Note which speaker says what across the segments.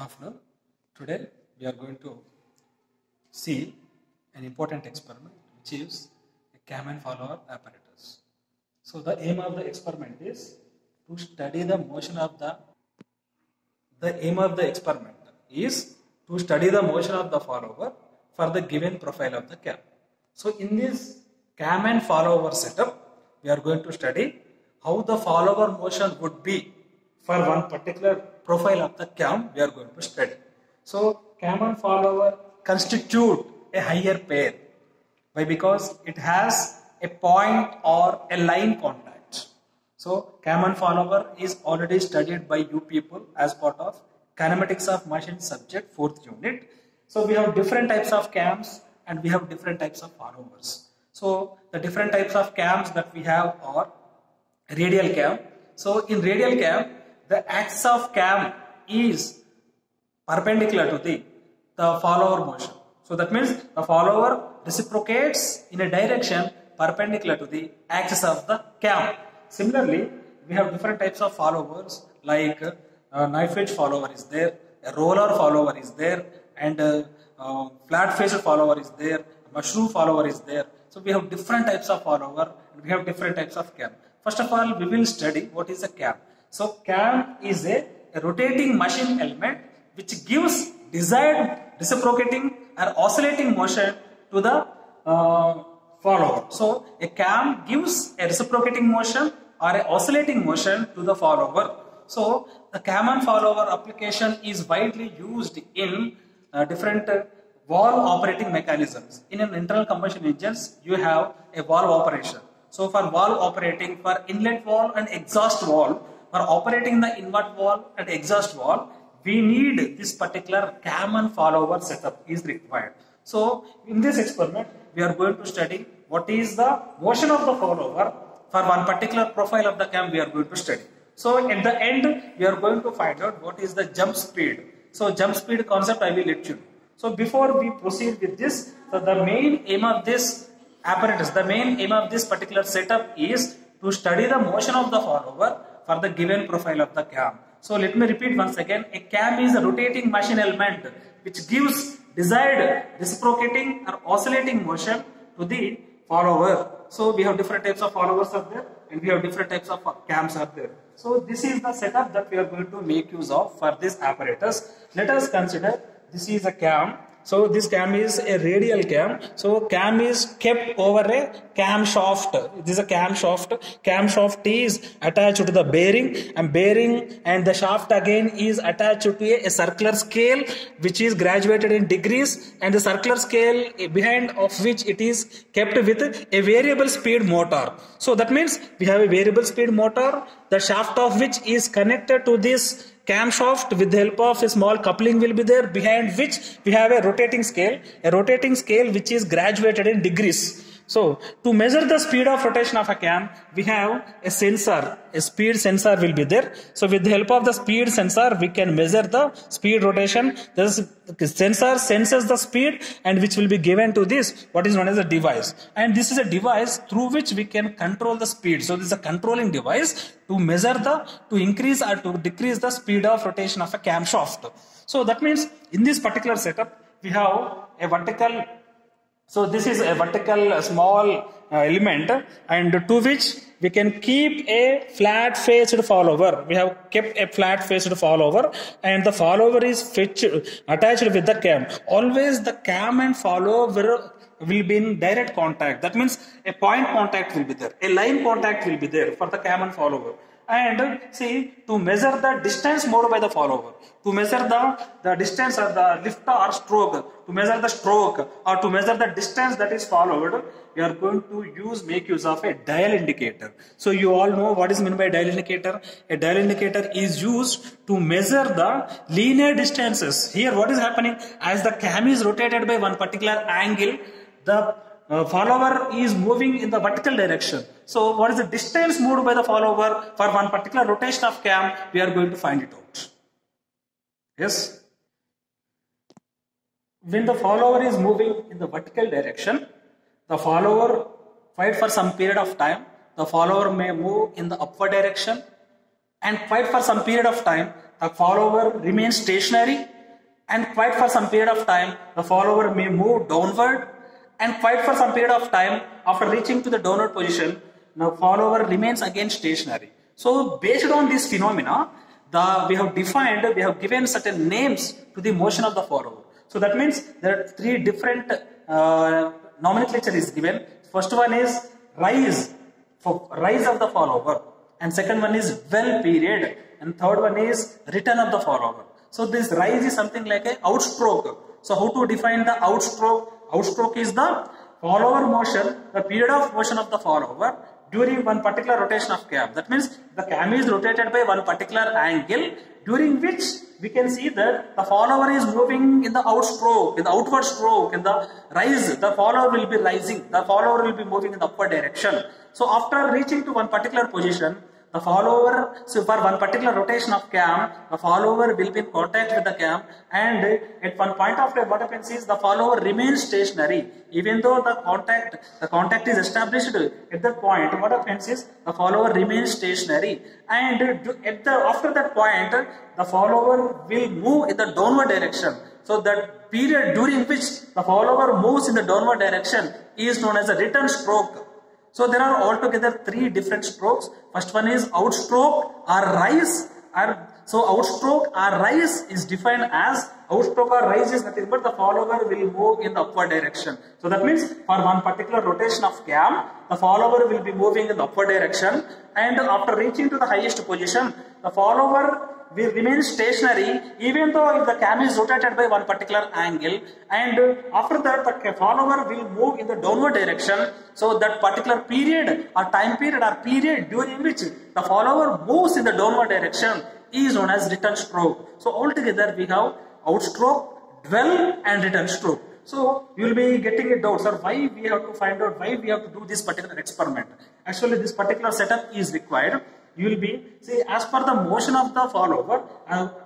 Speaker 1: afternoon. Today we are going to see an important experiment which is a cam and follower apparatus. So the aim of the experiment is to study the motion of the follower for the given profile of the cam. So in this cam and follower setup, we are going to study how the follower motion would be for one particular profile of the cam we are going to study. So cam and follower constitute a higher pair because it has a point or a line contact. So cam and follower is already studied by you people as part of kinematics of machine subject 4th unit. So we have different types of cams and we have different types of followers. So the different types of cams that we have are radial cam. So in radial cam, the axis of cam is perpendicular to the follower motion. So that means the follower reciprocates in a direction perpendicular to the axis of the cam. Similarly, we have different types of followers like knife edge follower is there, a roller follower is there, and flat faced follower is there, mushroom follower is there. So we have different types of follower and we have different types of cam. First of all, we will study what is a cam. So cam is a rotating machine element which gives desired reciprocating or oscillating motion to the follower. So a cam gives a reciprocating motion or a oscillating motion to the follower. So the cam and follower application is widely used in different valve operating mechanisms. In an internal combustion engines, you have a valve operation. So for valve operating, for inlet valve and exhaust valve, for operating the inward valve and exhaust valve, we need this particular cam and follower setup is required. So in this experiment, we are going to study what is the motion of the follower for one particular profile of the cam we are going to study. So at the end, we are going to find out what is the jump speed. So jump speed concept I will let you know. So before we proceed with this, so the main aim of this apparatus, the main aim of this particular setup is to study the motion of the follower for the given profile of the cam. So let me repeat once again, a cam is a rotating machine element which gives desired reciprocating or oscillating motion to the follower. So we have different types of followers are there and we have different types of cams are there. So this is the setup that we are going to make use of for this apparatus. Let us consider this is a cam. So this cam is a radial cam. So cam is kept over a cam shaft. This is a cam shaft. Cam shaft is attached to the bearing and the shaft again is attached to a circular scale which is graduated in degrees, and the circular scale behind of which it is kept with a variable speed motor. So that means we have a variable speed motor, the shaft of which is connected to this cam shaft with the help of a small coupling will be there, behind which we have a rotating scale which is graduated in degrees. So to measure the speed of rotation of a cam, we have a sensor, a speed sensor will be there. So with the help of the speed sensor, we can measure the speed rotation. This sensor senses the speed and which will be given to this, what is known as a device. And this is a device through which we can control the speed. So this is a controlling device to measure to increase or to decrease the speed of rotation of a cam shaft. So that means in this particular setup, we have a vertical. So this is a vertical small element and to which we can keep a flat faced follower. We have kept a flat faced follower and the follower is attached with the cam. Always the cam and follower will be in direct contact. That means a point contact will be there. A line contact will be there for the cam and follower. And see, to measure the distance moved by the follower, to measure the distance or the lift or stroke, to measure the stroke or to measure the distance that is followed, we are going to make use of a dial indicator. So you all know what is meant by dial indicator. A dial indicator is used to measure the linear distances. Here what is happening, as the cam is rotated by one particular angle, the follower is moving in the vertical direction. So what is the distance moved by the follower for one particular rotation of cam, we are going to find it out. Yes. When the follower is moving in the vertical direction, the follower fight for some period of time. The follower may move in the upward direction, and quite for some period of time the follower remains stationary, and quite for some period of time, the follower may move downward, and quite for some period of time, after reaching to the downward position, the follower remains again stationary. So based on this phenomena, we have given certain names to the motion of the follower. So that means there are three different nomenclature is given. First one is rise of the follower, and second one is dwell period, and third one is return of the follower. So this rise is something like a outstroke. So how to define the outstroke? Outstroke is the follower motion, the period of motion of the follower during one particular rotation of cam. That means the cam is rotated by one particular angle, during which we can see that the follower is moving in the outstroke, in the outward stroke, in the rise. The follower will be rising, the follower will be moving in the upward direction. So after reaching to one particular position, the follower, so for one particular rotation of cam, the follower will be in contact with the cam, and at one point of time what happens is the follower remains stationary. Even though the contact is established at that point, what happens is the follower remains stationary, and after that point the follower will move in the downward direction. So that period during which the follower moves in the downward direction is known as a return stroke. So there are altogether three different strokes. First one is outstroke or rise. So outstroke or rise is defined as, outstroke or rise is nothing but the follower will move in the upward direction. So that means for one particular rotation of cam, the follower will be moving in the upward direction, and after reaching to the highest position, the follower will remain stationary even though if the cam is rotated by one particular angle, and after that the follower will move in the downward direction. So that particular period or time period or period during which the follower moves in the downward direction is known as return stroke. So altogether we have outstroke, dwell and return stroke. So you will be getting a doubt, sir, why we have to find out, why we have to do this particular experiment. Actually this particular setup is required. You will be, see, as per the motion of the follower,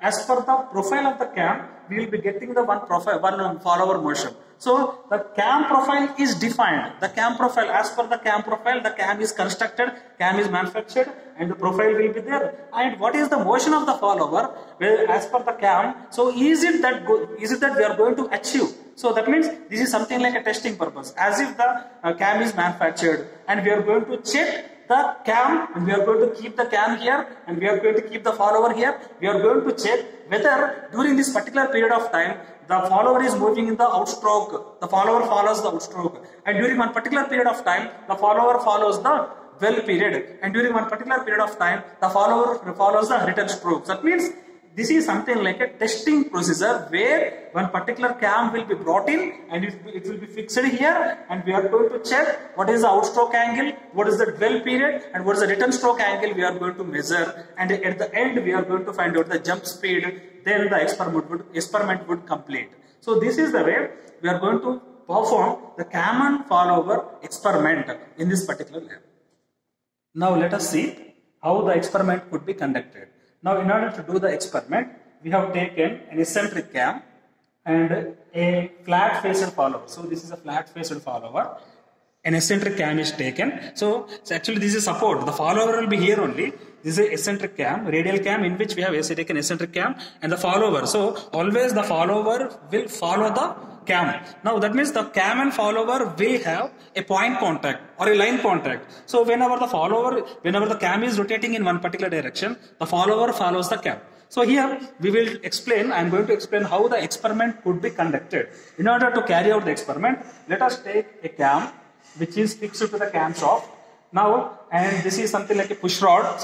Speaker 1: as per the profile of the cam, we will be getting the one follower motion. So the cam profile is defined. The cam profile, as per the cam profile, the cam is constructed, cam is manufactured, and the profile will be there. And what is the motion of the follower? Well, as per the cam, so is it that we are going to achieve? So that means this is something like a testing purpose, as if the cam is manufactured, and we are going to check the cam, and we are going to keep the cam here, and we are going to keep the follower here. We are going to check whether during this particular period of time the follower is moving in the outstroke, the follower follows the outstroke, and during one particular period of time the follower follows the dwell period, and during one particular period of time the follower follows the return stroke. That means this is something like a testing procedure where one particular cam will be brought in and it will be fixed here, and we are going to check what is the outstroke angle, what is the dwell period, and what is the return stroke angle we are going to measure, and at the end we are going to find out the jump speed. Then the experiment would complete. So this is the way we are going to perform the cam and follower experiment in this particular lab. Now let us see how the experiment could be conducted. Now in order to do the experiment, we have taken an eccentric cam and a flat faced follower. So this is a flat faced follower. An eccentric cam is taken. So actually this is support. The follower will be here only. This is a eccentric cam, radial cam, in which we have taken eccentric cam and the follower. So always the follower will follow the cam. Now that means the cam and follower will have a point contact or a line contact. So whenever the cam is rotating in one particular direction, the follower follows the cam. So here we will explain, I am going to explain how the experiment could be conducted. In order to carry out the experiment, let us take a cam which is fixed to the cam shaft. Now, and this is something like a push rod,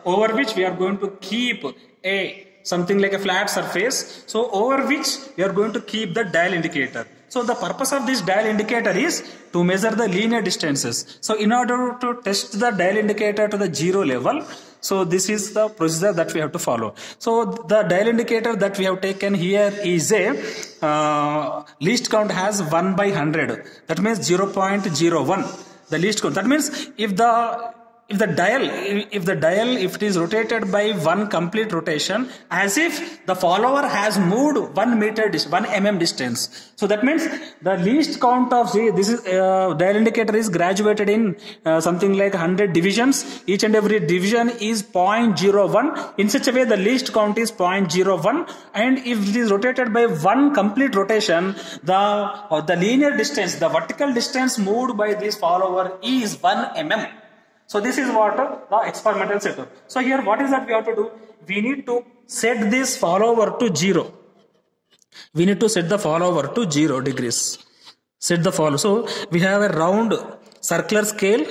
Speaker 1: over which we are going to keep something like a flat surface. So over which we are going to keep the dial indicator. So the purpose of this dial indicator is to measure the linear distances. So in order to test the dial indicator to the 0 level, so this is the procedure that we have to follow. So the dial indicator that we have taken here is a least count has 1 by 100. That means 0.01. The least count. That means if the if the dial if it is rotated by one complete rotation, as if the follower has moved 1 meter 1 mm distance. So that means the least count of this is dial indicator is graduated in something like 100 divisions. Each and every division is 0.01. In such a way, the least count is 0.01, and if it is rotated by one complete rotation, the linear distance, the vertical distance moved by this follower is 1 mm. So this is what the experimental setup. So here what is that we have to do? We need to set this follower to 0. We need to set the follower to 0 degrees. Set the follower. So we have a round circular scale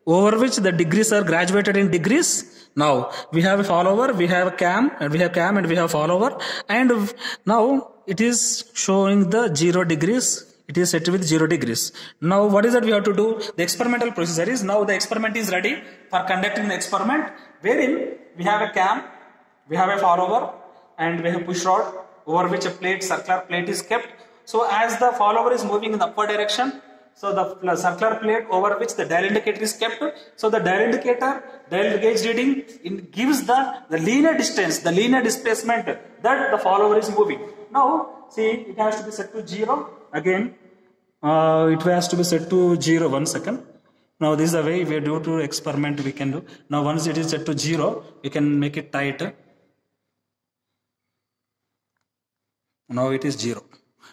Speaker 1: over which the degrees are graduated in degrees. Now we have a follower, we have a cam, and we have follower, and now it is showing the 0 degrees. It is set with 0 degrees. Now what is that we have to do? The experimental procedure is, now the experiment is ready for conducting the experiment, wherein we have a cam, we have a follower, and we have push rod over which a circular plate is kept. So as the follower is moving in the upward direction, so the circular plate over which the dial indicator is kept, so the dial gauge reading gives the linear distance, the linear displacement that the follower is moving. Now see, it has to be set to 0. Again, it has to be set to 0. 1 second. Now this is the way we do to experiment we can do. Now once it is set to 0, we can make it tight. Now it is 0.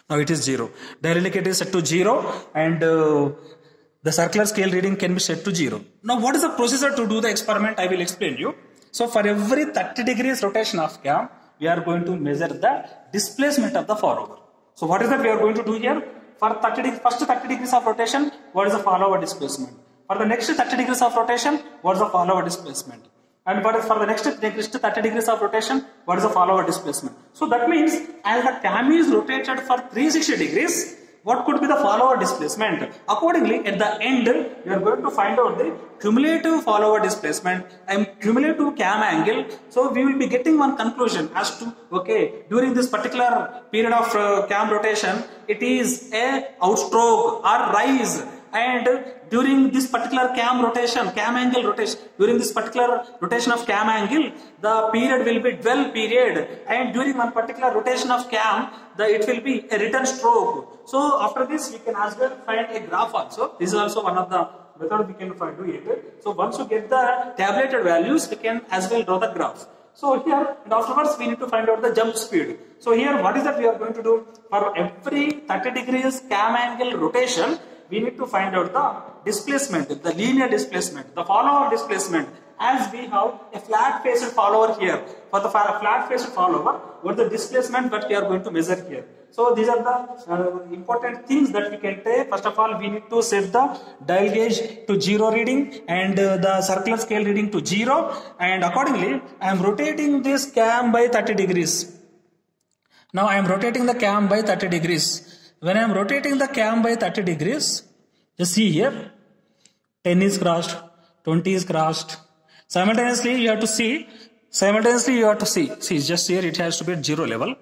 Speaker 1: Now it is 0. Dial indicator is set to 0, and the circular scale reading can be set to 0. Now what is the procedure to do the experiment? I will explain you. So for every 30 degrees rotation of cam, we are going to measure the displacement of the follower. So what is that we are going to do here? For first 30 degrees of rotation, what is the follower displacement? For the next 30 degrees of rotation, what is the follower displacement? And for the next 30 degrees of rotation, what is the follower displacement? So that means as the cam is rotated for 360 degrees, what could be the follower displacement? Accordingly, at the end, we are going to find out the cumulative follower displacement and cumulative cam angle. So we will be getting one conclusion as to, okay, during this particular period of cam rotation, it is a outstroke or rise, and during this particular cam angle rotation, during this particular rotation of cam angle, the period will be dwell period, and during one particular rotation of cam, it will be a return stroke. So after this, we can as well find a graph also. This is also one of the method we can do it. So once you get the tabulated values, we can as well draw the graph. So here, and afterwards we need to find out the jump speed. So here, what is that we are going to do? For every 30 degrees cam angle rotation, we need to find out the displacement, the linear displacement, the follower displacement, as we have a flat-faced follower here. For the flat-faced follower, what is the displacement that we are going to measure here? So these are the important things that we can take. First of all, we need to set the dial gauge to 0 reading and the circular scale reading to 0, and accordingly, I am rotating this cam by 30 degrees. Now I am rotating the cam by 30 degrees. When I am rotating the cam by 30 degrees, just see here, 10 is crossed, 20 is crossed. Simultaneously, you have to see, see, just here it has to be at 0 level.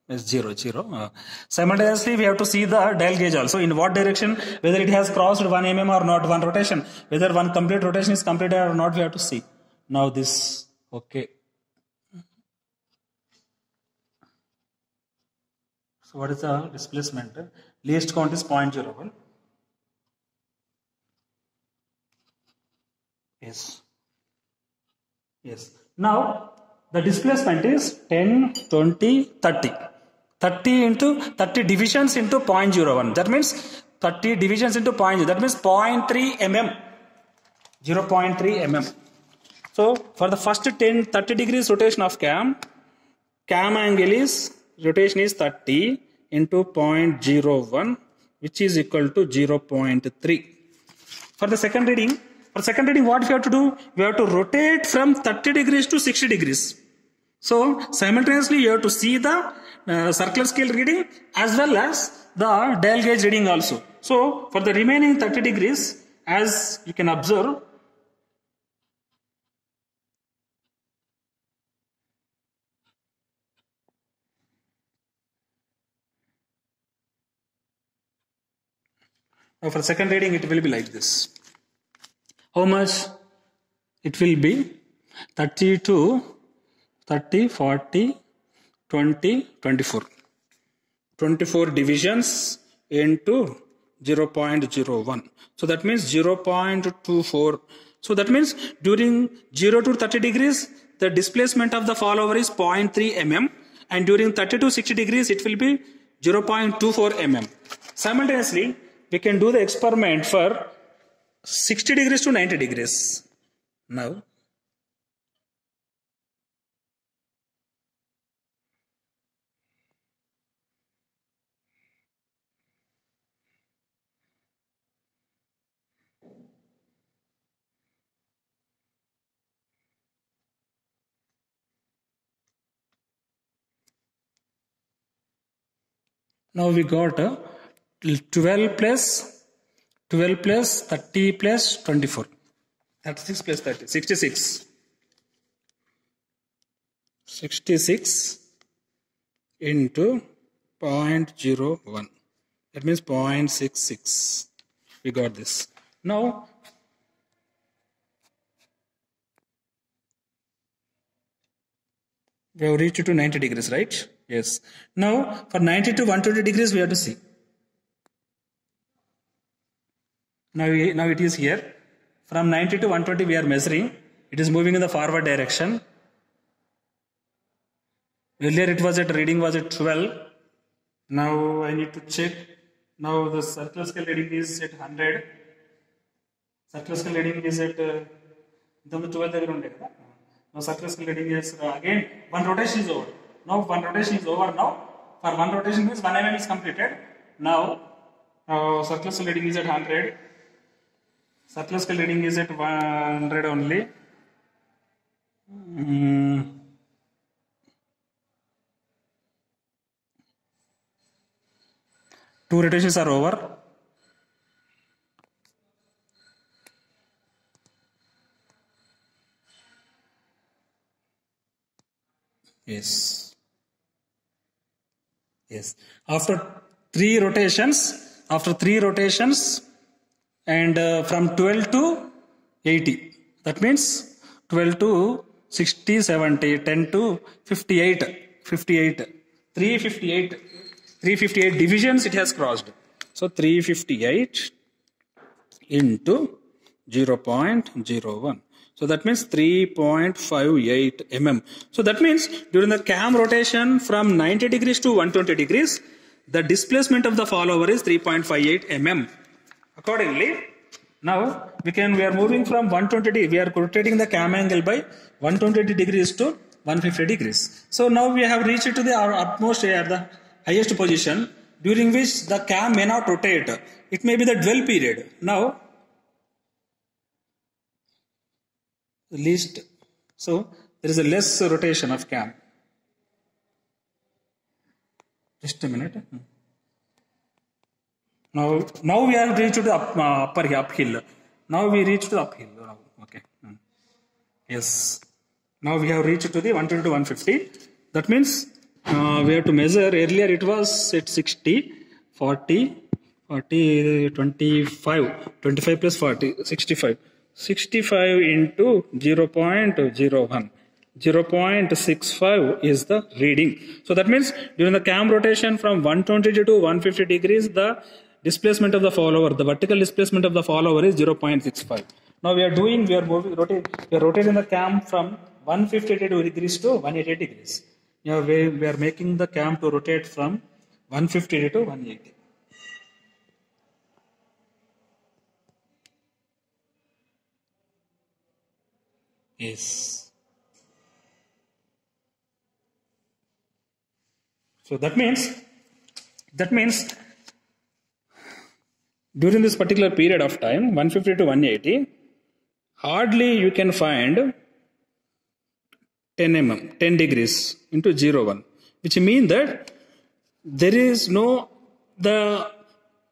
Speaker 1: It's 0, 0. Simultaneously, we have to see the dial gauge also, in what direction, whether it has crossed 1 mm or not, one rotation, whether one complete rotation is completed or not, we have to see. Now this, okay. So what is the displacement? Least count is 0.01. Yes. Yes. Now the displacement is 10, 20, 30. 30 into 30 divisions into 0.01. That means 30 divisions into 0.0. That means 0.3 mm. 0.3 mm. So for the first 30 degrees rotation of cam angle is, rotation is 30 into 0.01, which is equal to 0.3. For the second reading, what we have to do? We have to rotate from 30 degrees to 60 degrees. So simultaneously you have to see the circular scale reading as well as the dial gauge reading also. So for the remaining 30 degrees, as you can observe, for second reading, it will be like this. How much? it will be 32, 30, 40, 20, 24. 24 divisions into 0.01. So that means 0.24. So that means during 0 to 30 degrees, the displacement of the follower is 0.3 mm, and during 30 to 60 degrees, it will be 0.24 mm. Simultaneously, we can do the experiment for 60 degrees to 90 degrees. Now, we got 12 plus 30 plus 24. 36 plus 30, 66. 66 into 0.01. That means 0.66. We got this. Now, we have reached to 90 degrees, right? Yes. Now, for 90 to 120 degrees, we have to see. Now it is here. From 90 to 120, we are measuring. It is moving in the forward direction. Earlier, it was at reading was at 12. Now, I need to check. Now, the circular scale reading is at 100. Circular scale reading is at 12. Now, circular scale reading is again, one rotation is over. Now, one rotation is over now. For one rotation means 1 mm is completed. Now, circular scale reading is at 100. Circular scale reading is at 100 only. Two rotations are over. Yes. Yes. After three rotations, and from 12 to 80. That means 12 to 60, 70, 10 to 58. 358 divisions it has crossed. So 358 into 0.01. So that means 3.58 mm. So that means during the cam rotation from 90 degrees to 120 degrees, the displacement of the follower is 3.58 mm. Accordingly, now we are moving from 120, we are rotating the cam angle by 120 degrees to 150 degrees. So now we have reached to the utmost here, the highest position, during which the cam may not rotate. It may be the dwell period. Now, least, so there is a less rotation of cam. Just a minute. Now we have reached to the uphill. Now we reach to the uphill. Okay. Yes. Now we have reached to the 120 to 150. That means we have to measure. Earlier it was at 60, 40, 25 plus 40, 65. 65 into 0.01. 0.65 is the reading. So that means during the cam rotation from 120 to 150 degrees, the displacement of the follower, the vertical displacement of the follower is 0.65. Now we are rotating the cam from 150 degrees to 180 degrees. Now we are making the cam to rotate from 150 to 180. Yes. So that means during this particular period of time, 150 to 180, hardly you can find 10 degrees into 0.1, which means that there is the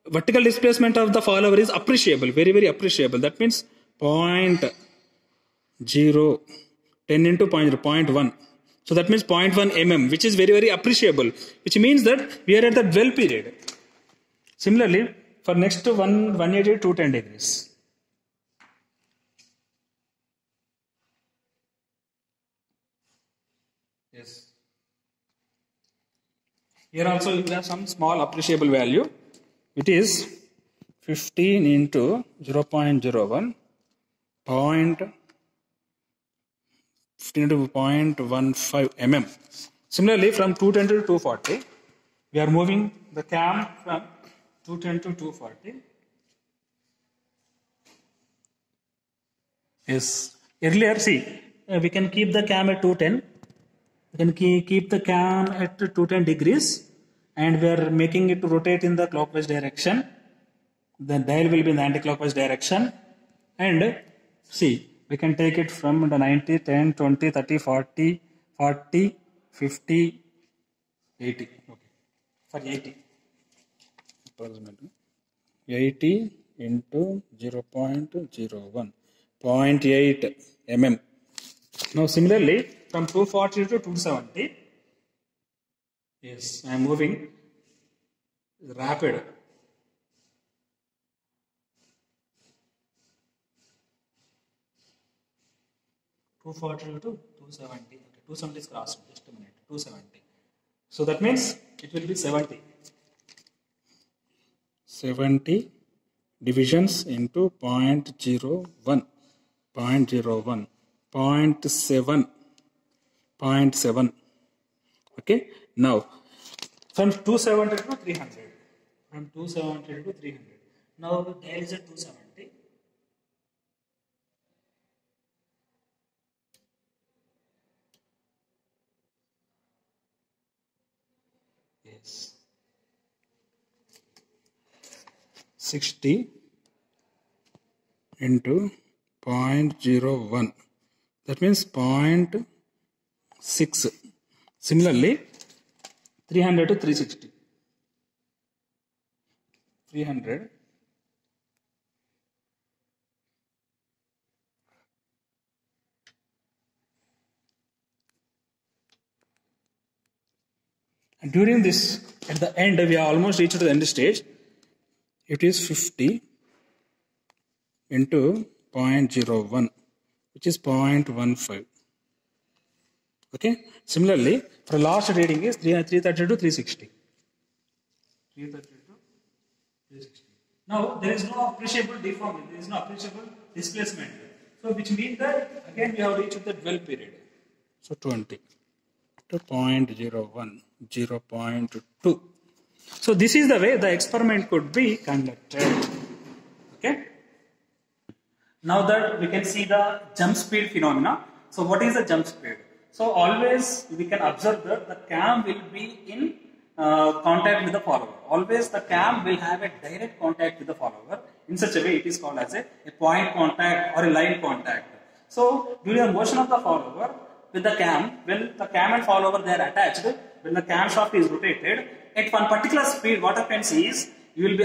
Speaker 1: vertical displacement of the follower is appreciable, very, very appreciable. That means 0.0, 10 into 0.1. So that means 0.1 mm, which is very, very appreciable, which means that we are at the dwell period. Similarly, for next 180 to 210 degrees. Yes. Here also you have some small appreciable value. It is 15 into 0.01 15 into 0.15 mm. Similarly, from 210 to 240, we are moving the cam from 210 to 240. Yes. Earlier, see, we can keep the cam at 210. We can keep the cam at 210 degrees, and we are making it to rotate in the clockwise direction. The dial will be in the anti-clockwise direction. And see, we can take it from the 90, 10, 20, 30, 40, 40, 50, 80. Okay. For 80. 80 into 0.01. 0.8 mm. Now similarly, from 240 to 270, yes, I am moving rapid. Two 240 to 270. Okay, 270 is crossed. Just a minute. 270. So that means it will be 70. 70 divisions into 0.01. 0.01. 0.7. Okay. Now, from 270 to 300. From 270 to 300. Now, there is a 270. Yes. 60 into 0.01. That means 0.6. Similarly, 300 to 360. 300. And during this, at the end, we are almost reached to the end stage. It is 50 into 0.01, which is 0.15. Okay. Similarly, for last reading is 330 to 360. 330 to 360. Now, there is no appreciable deformity, there is no appreciable displacement. So, which means that again we have reached the dwell period. So, 20 to 0.01, 0.2. So, this is the way the experiment could be conducted. Okay. Now that we can see the jump speed phenomena. So, what is the jump speed? So, always we can observe that the cam will be in contact with the follower. Always the cam will have a direct contact with the follower. In such a way, it is called as a point contact or a line contact. So, during the motion of the follower with the cam, when the cam and follower they are attached, when the camshaft is rotated, at one particular speed, what happens is you will be